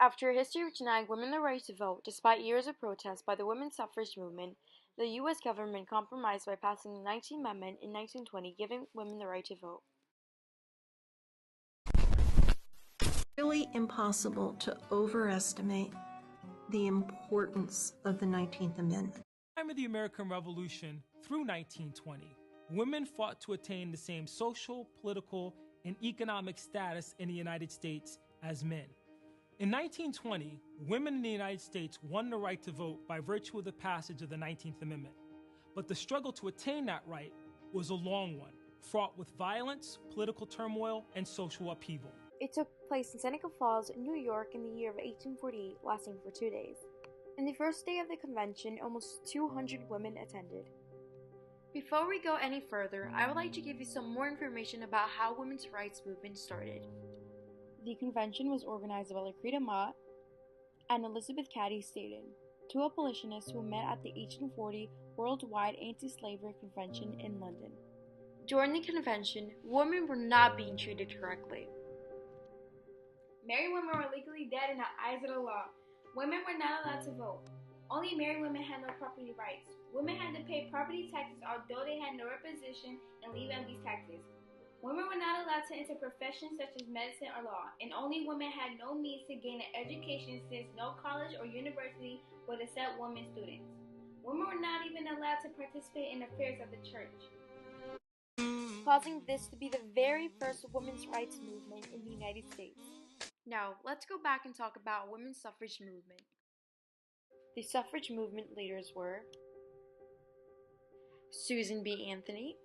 After a history of denying women the right to vote, despite years of protests by the women's suffrage movement, the U.S. government compromised by passing the 19th Amendment in 1920, giving women the right to vote. Really impossible to overestimate the importance of the 19th Amendment. Time of the American Revolution through 1920, women fought to attain the same social, political, and economic status in the United States as men. In 1920, women in the United States won the right to vote by virtue of the passage of the 19th Amendment. But the struggle to attain that right was a long one, fraught with violence, political turmoil, and social upheaval. It took place in Seneca Falls, New York in the year of 1848, lasting for 2 days. On the first day of the convention, almost 200 women attended. Before we go any further, I would like to give you some more information about how women's rights movement started. The convention was organized by Lucretia Mott and Elizabeth Cady Stanton, two abolitionists who met at the 1840 Worldwide Anti-Slavery Convention in London. During the convention, women were not being treated correctly. Married women were legally dead in the eyes of the law. Women were not allowed to vote. Only married women had no property rights. Women had to pay property taxes although they had no representation and leave on these taxes. Women were not allowed to enter professions such as medicine or law, and only women had no means to gain an education since no college or university would accept women students. Women were not even allowed to participate in affairs of the church, causing this to be the very first women's rights movement in the United States. Now, let's go back and talk about women's suffrage movement. The suffrage movement leaders were Susan B. Anthony,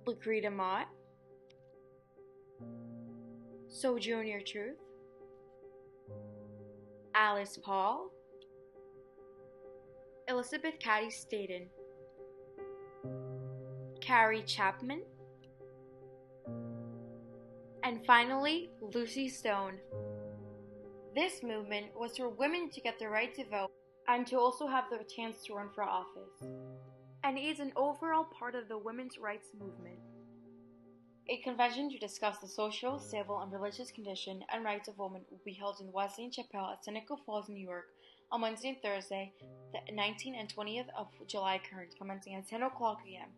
Lucretia Mott, Sojourner Truth, Alice Paul, Elizabeth Cady Stanton, Carrie Chapman, and finally, Lucy Stone. This movement was for women to get the right to vote and to also have the chance to run for office, and is an overall part of the women's rights movement. A convention to discuss the social, civil, and religious condition and rights of women will be held in Wesleyan Chapel at Seneca Falls, New York, on Wednesday and Thursday, the 19th and 20th of July current, commencing at 10 o'clock a.m.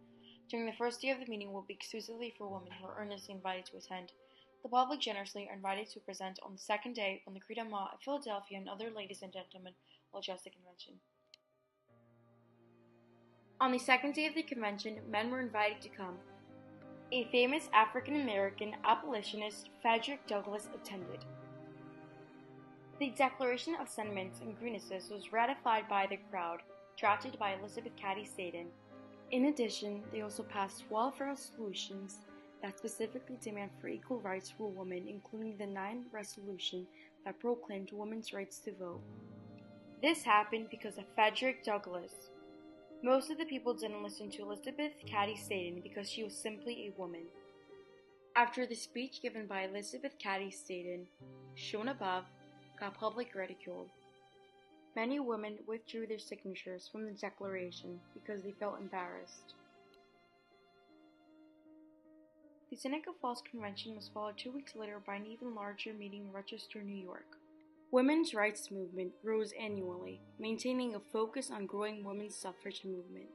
During the first day of the meeting will be exclusively for women who are earnestly invited to attend. The public generously are invited to present on the second day when Lucretia Mott of Philadelphia and other ladies and gentlemen will address the convention. On the second day of the convention, men were invited to come. A famous African-American abolitionist, Frederick Douglass, attended. The Declaration of Sentiments and Grievances was ratified by the crowd, drafted by Elizabeth Cady Stanton. In addition, they also passed 12 resolutions that specifically demand for equal rights for women, including the 9th resolution that proclaimed women's rights to vote. This happened because of Frederick Douglass. Most of the people didn't listen to Elizabeth Cady Stanton because she was simply a woman. After the speech given by Elizabeth Cady Stanton, shown above, got public ridicule, many women withdrew their signatures from the declaration because they felt embarrassed. The Seneca Falls Convention was followed 2 weeks later by an even larger meeting in Rochester, New York. Women's rights movement rose annually, maintaining a focus on growing women's suffrage movement.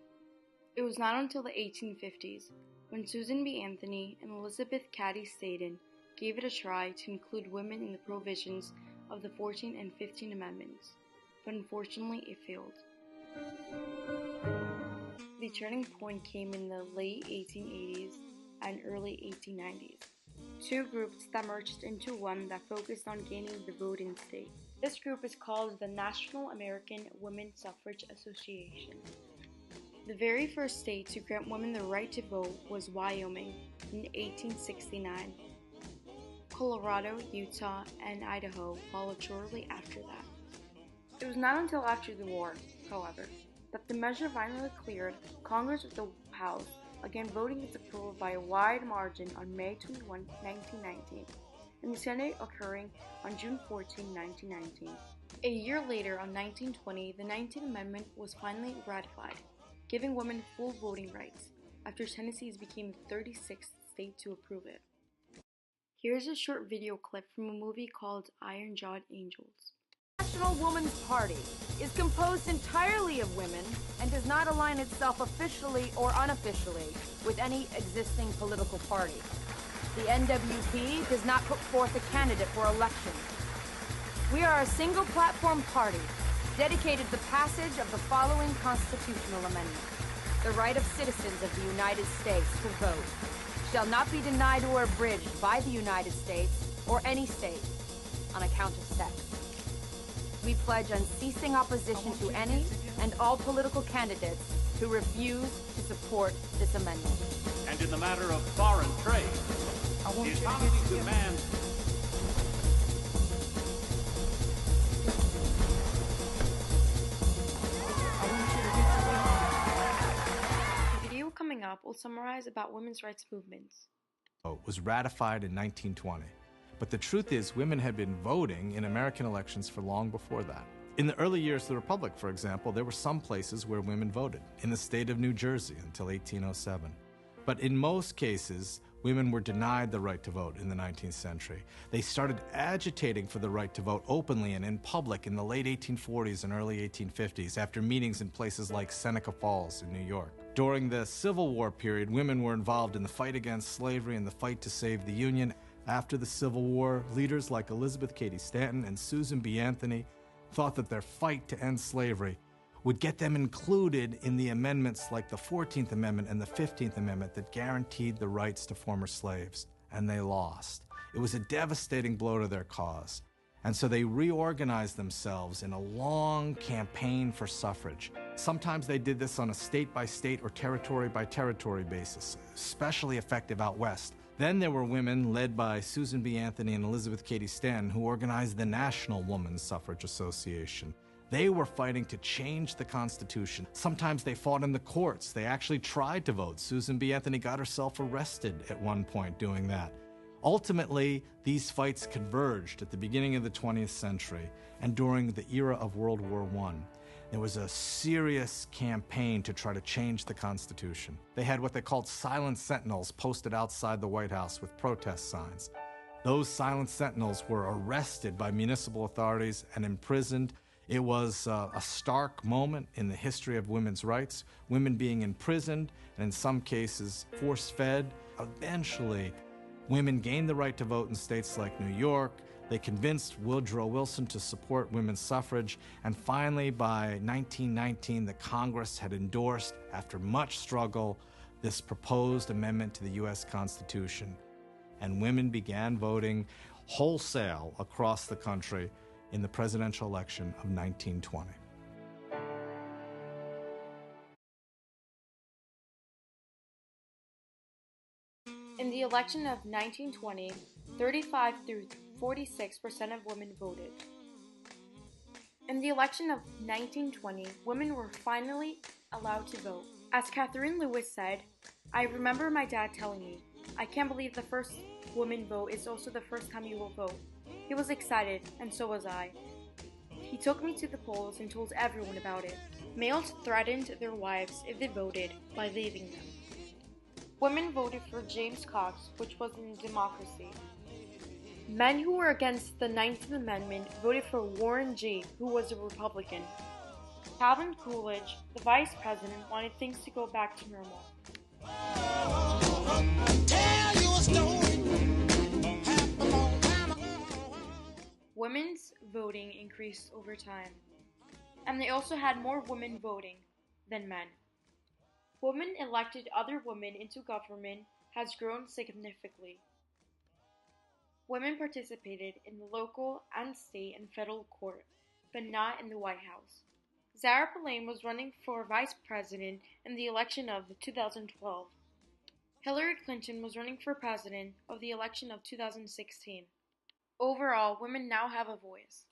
It was not until the 1850s, when Susan B. Anthony and Elizabeth Cady Stanton gave it a try to include women in the provisions of the 14th and 15th Amendments, but unfortunately it failed. The turning point came in the late 1880s and early 1890s. Two groups that merged into one that focused on gaining the vote in state. This group is called the National American Women's Suffrage Association. The very first state to grant women the right to vote was Wyoming in 1869. Colorado, Utah, and Idaho followed shortly after that. It was not until after the war, however, that the measure finally cleared Congress with the House, again voting its approval by a wide margin on May 21, 1919, and the Senate occurring on June 14, 1919. A year later, on 1920, the 19th Amendment was finally ratified, giving women full voting rights, after Tennessee became the 36th state to approve it. Here's a short video clip from a movie called Iron Jawed Angels. National Woman's Party is composed entirely of women and does not align itself officially or unofficially with any existing political party. The NWP does not put forth a candidate for election. We are a single platform party dedicated to the passage of the following constitutional amendment. The right of citizens of the United States to vote shall not be denied or abridged by the United States or any state on account of sex. We pledge unceasing opposition to any and all political candidates who refuse to support this amendment. And in the matter of foreign trade, the economy demands The video coming up will summarize about women's rights movements. Was ratified in 1920. But the truth is, women had been voting in American elections for long before that. In the early years of the Republic, for example, there were some places where women voted, in the state of New Jersey until 1807. But in most cases, women were denied the right to vote in the 19th century. They started agitating for the right to vote openly and in public in the late 1840s and early 1850s after meetings in places like Seneca Falls in New York. During the Civil War period, women were involved in the fight against slavery and the fight to save the Union. After the Civil War, leaders like Elizabeth Cady Stanton and Susan B. Anthony thought that their fight to end slavery would get them included in the amendments like the 14th Amendment and the 15th Amendment that guaranteed the rights to former slaves, and they lost. It was a devastating blow to their cause, and so they reorganized themselves in a long campaign for suffrage. Sometimes they did this on a state-by-state or territory-by-territory basis, especially effective out west. Then there were women led by Susan B. Anthony and Elizabeth Cady Stanton who organized the National Women's Suffrage Association. They were fighting to change the Constitution. Sometimes they fought in the courts. They actually tried to vote. Susan B. Anthony got herself arrested at one point doing that. Ultimately, these fights converged at the beginning of the 20th century and during the era of World War I. There was a serious campaign to try to change the Constitution. They had what they called silent sentinels posted outside the White House with protest signs. Those silent sentinels were arrested by municipal authorities and imprisoned. It was a stark moment in the history of women's rights, women being imprisoned and in some cases force-fed. Eventually, women gained the right to vote in states like New York. They convinced Woodrow Wilson to support women's suffrage, and finally, by 1919, the Congress had endorsed, after much struggle, this proposed amendment to the U.S. Constitution. And women began voting wholesale across the country in the presidential election of 1920. In the election of 1920, 35 through 46% of women voted. In the election of 1920, women were finally allowed to vote. As Catherine Lewis said, "I remember my dad telling me, 'I can't believe the first woman vote is also the first time you will vote.' He was excited, and so was I. He took me to the polls and told everyone about it. Males threatened their wives if they voted by leaving them. Women voted for James Cox, which was in democracy. Men who were against the 19th Amendment voted for Warren G., who was a Republican. Calvin Coolidge, the vice president, wanted things to go back to normal. Women's voting increased over time, and they also had more women voting than men. Women elected other women into government has grown significantly. Women participated in the local and state and federal court, but not in the White House. Sarah Palin was running for vice president in the election of 2012. Hillary Clinton was running for president of the election of 2016. Overall, women now have a voice.